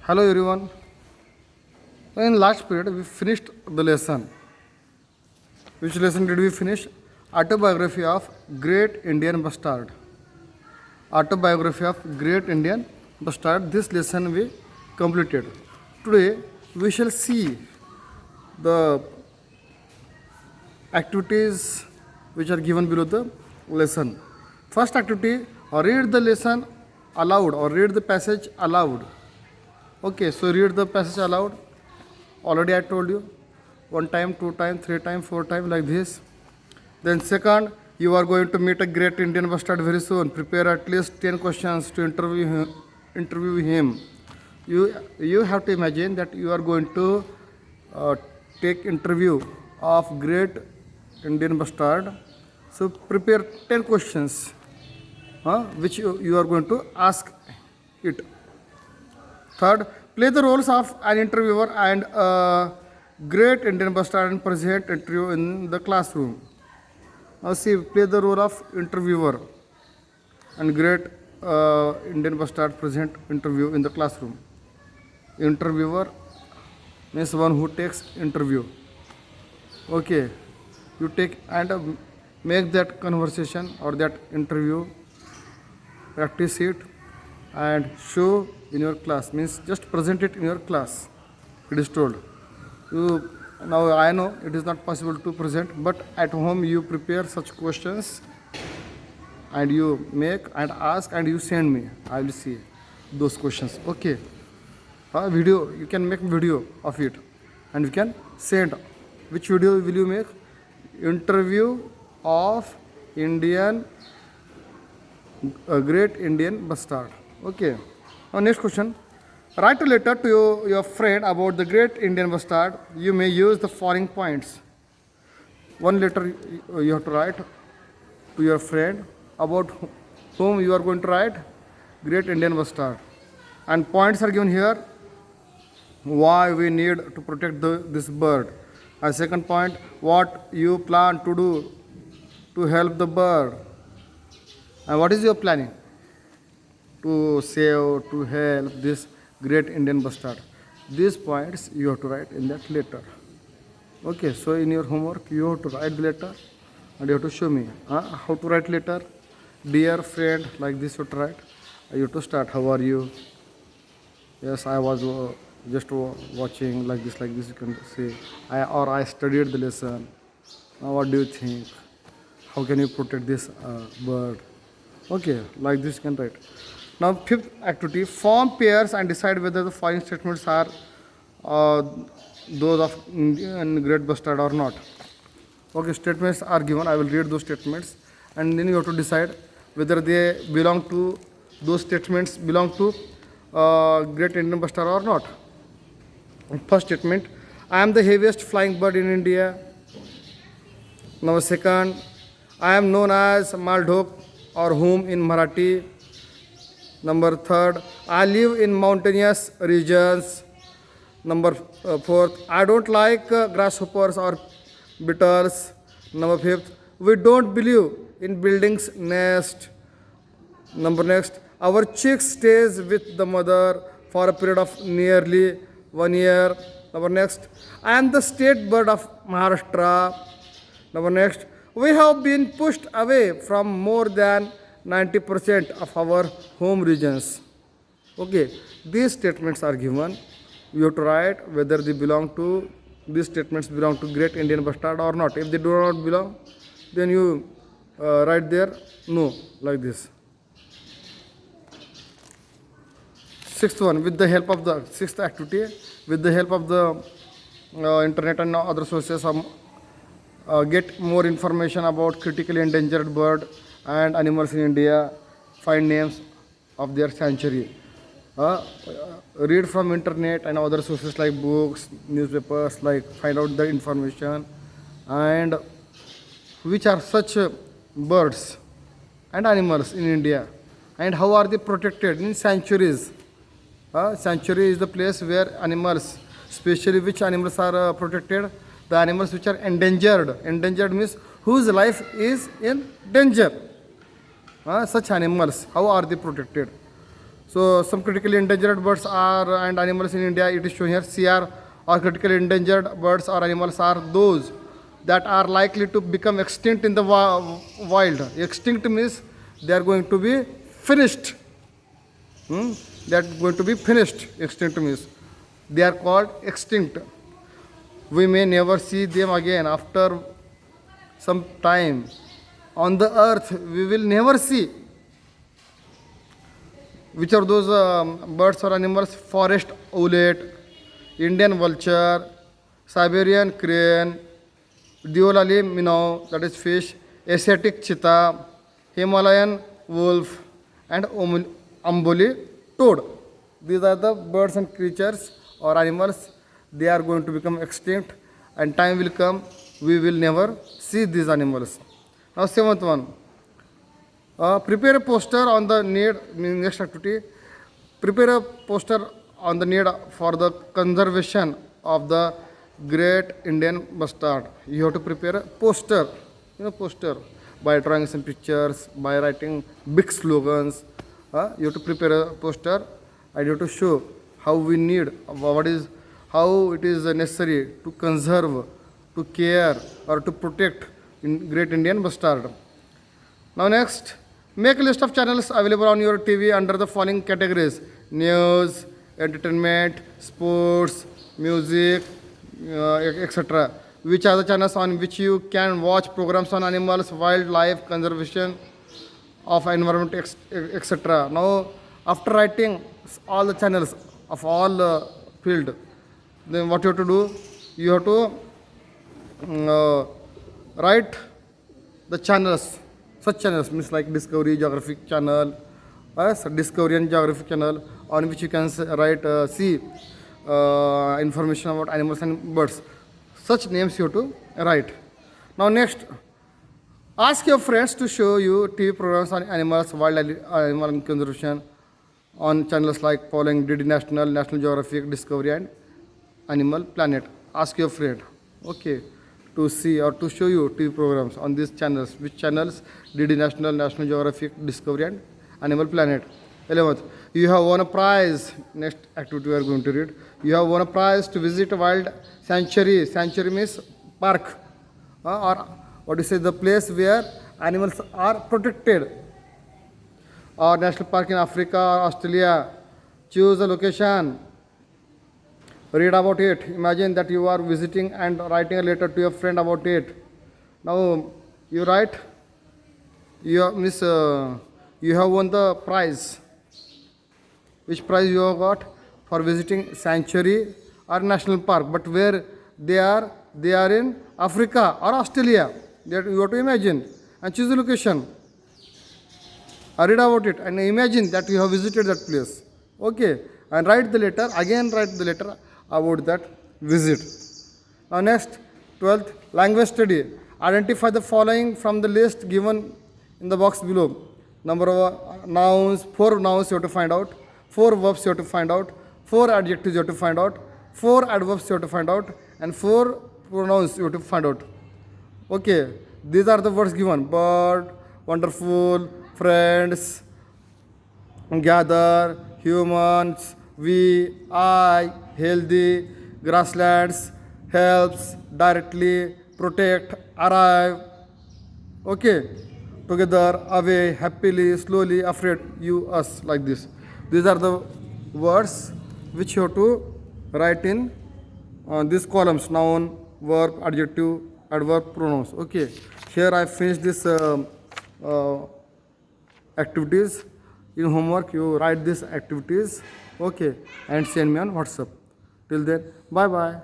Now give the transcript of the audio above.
Hello everyone. In last period we finished the lesson. Which lesson did we finish? Autobiography of Great Indian Bastard. Autobiography of Great Indian Bastard. This lesson we completed. Today we shall see the activities which are given below the lesson. First activity, read the lesson aloud or read the passage aloud. Okay, so read the passage aloud. Already I told you. One time, two time, three time, four time, like this. Then second, you are going to meet a great Indian bastard very soon. Prepare at least 10 questions to interview him. You have to imagine that you are going to take interview of great Indian bastard. So prepare 10 questions which you are going to ask it. Third, play the roles of an interviewer and a great Indian bastard and present interview in the classroom. Now see, play the role of interviewer and great Indian bastard present interview in the classroom. Interviewer means one who takes interview. Okay, you take and make that conversation or that interview, practice it and show in your class, means just present it in your class. It is told. Now I know it is not possible to present, but at home you prepare such questions and you make and ask and you send me. I will see those questions. Okay. Video, you can make video of it and you can send. Which video will you make? Interview of great Indian bastard. Okay. Now next question. Write a letter to your friend about the great Indian bastard. You may use the following points. One letter you have to write to your friend about whom you are going to write great Indian bastard. And points are given here. Why we need to protect this bird. And second point, what you plan to do to help the bird. And what is your planning? To save, to help this great Indian bastard. These points you have to write in that letter. Okay, so in your homework you have to write the letter and you have to show me how to write letter. Dear friend, like this you have to write. You have to start, how are you? Yes, I was just watching, like this you can say. I studied the lesson. Now what do you think? How can you protect this bird? Okay, like this you can write. Now fifth activity, form pairs and decide whether the following statements are those of Indian great bastard or not. Okay, statements are given. I will read those statements and then you have to decide whether they belong to, those statements belong to great Indian bastard or not. First statement, I am the heaviest flying bird in India. Number second, I am known as Maldhok or whom in Marathi. Number third, I live in mountainous regions. Number fourth, I don't like grasshoppers or beetles. Number fifth, we don't believe in buildings nest. Number next, our chick stays with the mother for a period of nearly 1 year. Number next, I am the state bird of Maharashtra. Number next, we have been pushed away from more than 90% of our home regions. Okay, these statements are given. You have to write whether they belong to, these statements belong to great Indian bastard or not. If they do not belong, then you write there no, like this. Sixth one, with the help of the sixth activity, with the help of the internet and other sources, get more information about critically endangered bird and animals in India, find names of their sanctuary. Read from internet and other sources like books, newspapers, like find out the information and which are such birds and animals in India and how are they protected in sanctuaries. Sanctuary is the place where animals, especially which animals are protected, the animals which are endangered. Endangered means whose life is in danger. Such animals, how are they protected? So some critically endangered birds are and animals in India. It is shown here. CR or critically endangered birds or animals are those that are likely to become extinct in the wild. Extinct means they are going to be finished. They are going to be finished. Extinct means they are called extinct. We may never see them again after some time. On the earth, we will never see. Which are those birds or animals? Forest owlet, Indian vulture, Siberian crane, Deolali minnow, that is fish, Asiatic cheetah, Himalayan wolf, and Amboli toad. These are the birds and creatures or animals. They are going to become extinct, and time will come, we will never see these animals. Now, seventh one. Prepare a poster on the need, next activity. Prepare a poster on the need for the conservation of the great Indian bustard. You have to prepare a poster, poster by drawing some pictures, by writing big slogans. You have to prepare a poster and you have to show how we need, how it is necessary to conserve, to care, or to protect great Indian bustard. Now next, make a list of channels available on your TV under the following categories: news, entertainment, sports, music, etc. Which are the channels on which you can watch programs on animals, wildlife, conservation of environment, etc. Now, after writing all the channels of all field, then what you have to do? You have to write the channels. Such channels means like Discovery Geographic Channel, Discovery and Geographic Channel, on which you can write, see information about animals and birds. Such names you have to write. Now next, ask your friends to show you TV programs on animals, wild animal and conservation on channels like following DD National, National Geographic, Discovery and Animal Planet. Ask your friend, okay, to see or to show you TV programs on these channels. Which channels? DD National, National Geographic, Discovery and Animal Planet. 11th, you have won a prize. Next activity we are going to read. You have won a prize to visit a wild sanctuary. Sanctuary means park, or what do you say, the place where animals are protected, or national park in Africa or Australia. Choose a location. Read about it. Imagine that you are visiting and writing a letter to your friend about it. Now you write, you have won the prize. Which prize you have got? For visiting sanctuary or national park, but where they are in Africa or Australia. That you have to imagine and choose the location. Read about it and imagine that you have visited that place. Okay, and write the letter. Again, write the letter about that visit. Now next, 12th, language study. Identify the following from the list given in the box below. Number of nouns, 4 nouns you have to find out, 4 verbs you have to find out, 4 adjectives you have to find out, 4 adverbs you have to find out, and 4 pronouns you have to find out. Okay, these are the words given: bird, wonderful, friends, gather, humans, we, I, healthy, grasslands, helps, directly, protect, arrive. Okay, together, away, happily, slowly, afraid, you, us, like this. These are the words which you have to write in these columns: noun, verb, adjective, adverb, pronouns. Okay, here I finished this activities. In homework, you write these activities, okay, and send me on WhatsApp. Till then, bye bye.